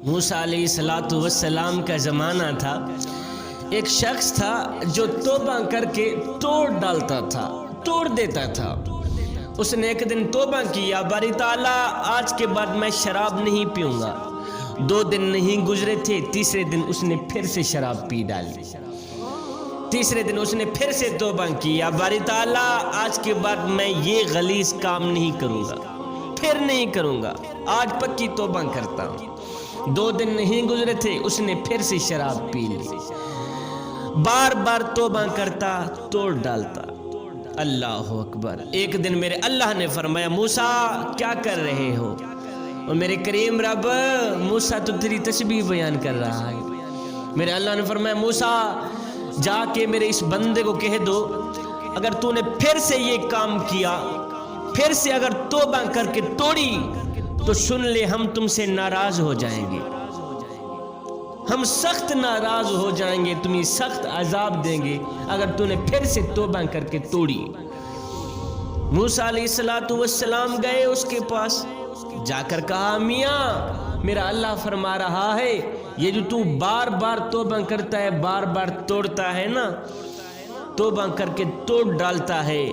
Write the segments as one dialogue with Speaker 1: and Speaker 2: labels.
Speaker 1: موسیٰ علیہ السلام کا زمانہ تھا، ایک شخص تھا جو توبہ کر کے توڑ ڈالتا تھا، توڑ دیتا تھا۔ اس نے ایک دن توبہ کیا، باری تعالیٰ آج کے بعد میں شراب نہیں پیوں گا۔ 2 دن نہیں گزرے تھے، تیسرے دن اس نے پھر سے شراب پی ڈالی۔ تیسرے دن اس نے پھر سے توبہ کیا، باری تعالیٰ آج کے بعد میں یہ غلیظ کام نہیں کروں گا، پھر نہیں کروں گا، آج پکی توبہ کرتا ہوں۔ 2 دن نہیں گزرے تھے، اس نے پھر سے شراب پی لی۔ بار بار توبہ کرتا، توڑ ڈالتا۔ اللہ اکبر۔ ایک دن میرے اللہ نے فرمایا، موسیٰ کیا کر رہے ہو؟ اور میرے کریم رب، موسیٰ تو تیری تسبیح بیان کر رہا ہے۔ میرے اللہ نے فرمایا، موسیٰ جا کے میرے اس بندے کو کہہ دو، اگر تو نے پھر سے یہ کام کیا، پھر سے اگر توبہ کر کے توڑی تو سن لے ہم تم سے ناراض ہو جائیں گے، ہم سخت ناراض ہو جائیں گے، تمہیں سخت عذاب دیں گے اگر تو نے پھر سے توبہ کر کے توڑی۔ موسیٰ علیہ السلام گئے اس کے پاس، جا کر کہا، میاں میرا اللہ فرما رہا ہے یہ جو تو بار بار توبہ کرتا ہے، بار بار توڑتا ہے نا، توبہ کر کے توڑ ڈالتا ہے،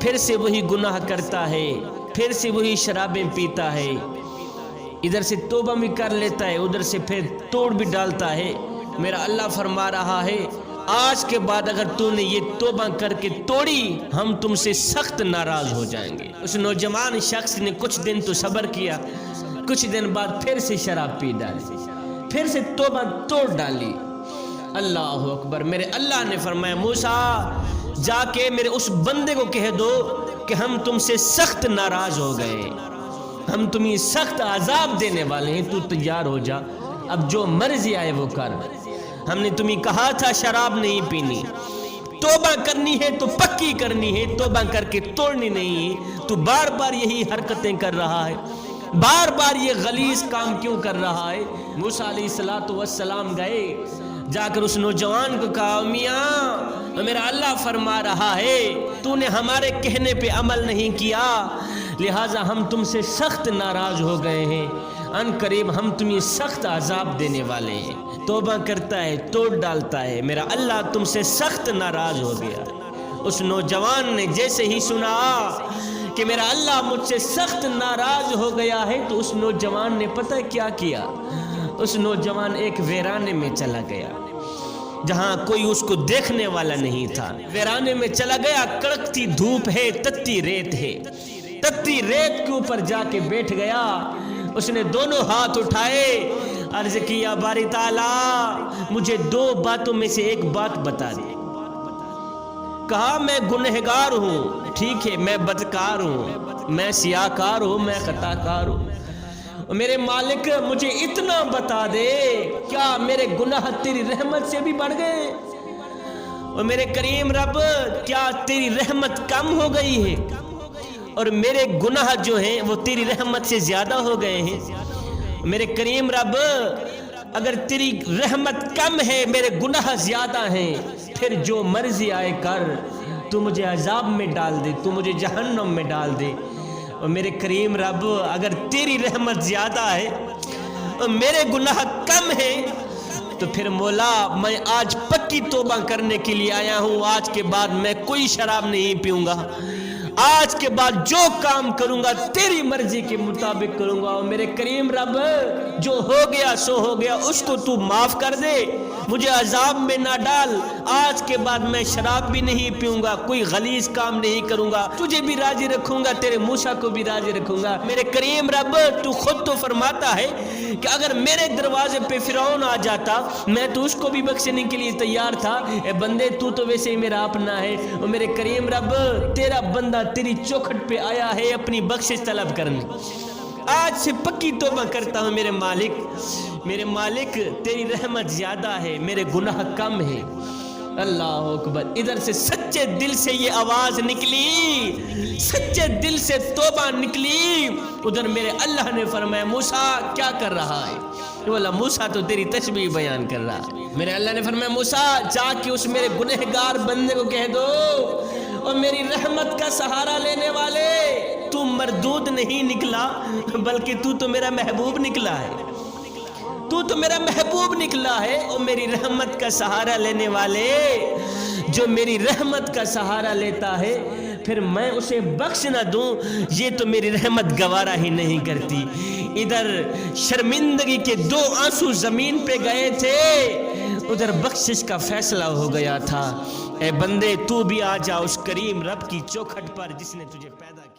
Speaker 1: پھر سے وہی گناہ کرتا ہے، پھر سے وہی شرابیں پیتا ہے، ادھر سے توبہ بھی کر لیتا ہے، ادھر سے پھر توڑ بھی ڈالتا ہے۔ میرا اللہ فرما رہا ہے آج کے بعد اگر تو نے یہ توبہ کر کے توڑی ہم تم سے سخت ناراض ہو جائیں گے۔ اس نوجوان شخص نے کچھ دن تو صبر کیا، کچھ دن بعد پھر سے شراب پی ڈالی، پھر سے توبہ توڑ ڈالی۔ اللہ اکبر۔ میرے اللہ نے فرمایا، موسیٰ جا کے میرے اس بندے کو کہہ دو کہ ہم تم سے سخت ناراض ہو گئے، ہم تمہیں سخت عذاب دینے والے ہیں، تو تیار ہو جا، اب جو مرضی آئے وہ کر۔ ہم نے تمہیں کہا تھا شراب نہیں پینی، توبہ کرنی ہے تو پکی کرنی ہے، توبہ کر کے توڑنی نہیں ہے۔ تو بار بار یہی حرکتیں کر رہا ہے، بار بار یہ غلیظ کام کیوں کر رہا ہے؟ موسیٰ علیہ السلام گئے، جا کر اس نوجوان کو کہا، میاں میرا اللہ فرما رہا ہے تو نے ہمارے کہنے پہ عمل نہیں کیا، لہٰذا ہم تم سے سخت ناراض ہو گئے ہیں، ان قریب ہم تمہیں سخت عذاب دینے والے ہیں۔ توبہ کرتا ہے، توڑ ڈالتا ہے، میرا اللہ تم سے سخت ناراض ہو گیا۔ اس نوجوان نے جیسے ہی سنا کہ میرا اللہ مجھ سے سخت ناراض ہو گیا ہے تو اس نوجوان نے پتہ کیا کیا؟ اس نوجوان ایک ویرانے میں چلا گیا جہاں کوئی اس کو دیکھنے والا نہیں تھا۔ ویرانے میں چلا گیا، کڑکتی دھوپ ہے، تتی ریت ہے، تتی ریت کے اوپر جا کے بیٹھ گیا۔ اس نے دونوں ہاتھ اٹھائے، عرض کیا، باری تعالیٰ مجھے 2 باتوں میں سے ایک بات بتا دے۔ کہا، میں گنہگار ہوں، ٹھیک ہے، میں بدکار ہوں، میں سیاہکار ہوں، میں خطاکار ہوں، میرے مالک مجھے اتنا بتا دے، کیا میرے گناہ تیری رحمت سے بھی بڑھ گئے؟ اور میرے کریم رب کیا تیری رحمت کم ہو گئی ہے اور میرے گناہ جو ہیں وہ تیری رحمت سے زیادہ ہو گئے ہیں؟ میرے کریم رب اگر تیری رحمت کم ہے، میرے گناہ زیادہ ہیں، پھر جو مرضی آئے کر، تو مجھے عذاب میں ڈال دے، تو مجھے جہنم میں ڈال دے۔ اور میرے کریم رب اگر تیری رحمت زیادہ ہے اور میرے گناہ کم ہیں تو پھر مولا میں آج پکی توبہ کرنے کے لیے آیا ہوں، آج کے بعد میں کوئی شراب نہیں پیوں گا، آج کے بعد جو کام کروں گا تیری مرضی کے مطابق کروں گا۔ اور میرے کریم رب جو ہو گیا سو ہو گیا، اس کو تو معاف کر دے، مجھے عذاب میں نہ ڈال، آج کے بعد میں شراب بھی نہیں پیوں گا، کوئی غلیظ کام نہیں کروں گا، تجھے بھی راضی رکھوں گا، تیرے موسیٰ کو بھی راضی رکھوں گا۔ میرے کریم رب تو خود تو فرماتا ہے کہ اگر میرے دروازے پہ فرعون آ جاتا میں تو اس کو بھی بخشنے کے لیے تیار تھا، اے بندے تو ویسے ہی میرا اپنا ہے۔ اور میرے کریم رب تیرا بندہ تیری چوکھٹ پہ آیا ہے اپنی بخشش طلب کرنے، آج سے پکی توبہ کرتا ہوں میرے مالک، میرے مالک تیری رحمت زیادہ ہے، میرے گناہ کم ہے۔ اللہ اکبر۔ ادھر سے سچے دل سے یہ آواز نکلی، سچے دل سے توبہ نکلی، ادھر میرے اللہ نے فرمایا، موسیٰ کیا کر رہا ہے؟ بولا، موسیٰ تو تیری تسبیح بیان کر رہا ہے۔ میرے اللہ نے فرمایا، موسیٰ جا کے اس میرے گنہگار بندے کو کہہ دو، اور میری رحمت کا سہارا لینے والے، تو مردود نہیں نکلا بلکہ تو میرا محبوب نکلا ہے۔ تو میرا محبوب نکلا ہے، او میری رحمت کا سہارا لینے والے، جو میری رحمت کا سہارا لیتا ہے پھر میں اسے بخش نہ دوں، یہ تو میری رحمت گوارا ہی نہیں کرتی۔ ادھر شرمندگی کے 2 آنسو زمین پہ گئے تھے، ادھر بخشش کا فیصلہ ہو گیا تھا۔ اے بندے تو بھی آ جا اس کریم رب کی چوکھٹ پر جس نے تجھے پیدا کیا۔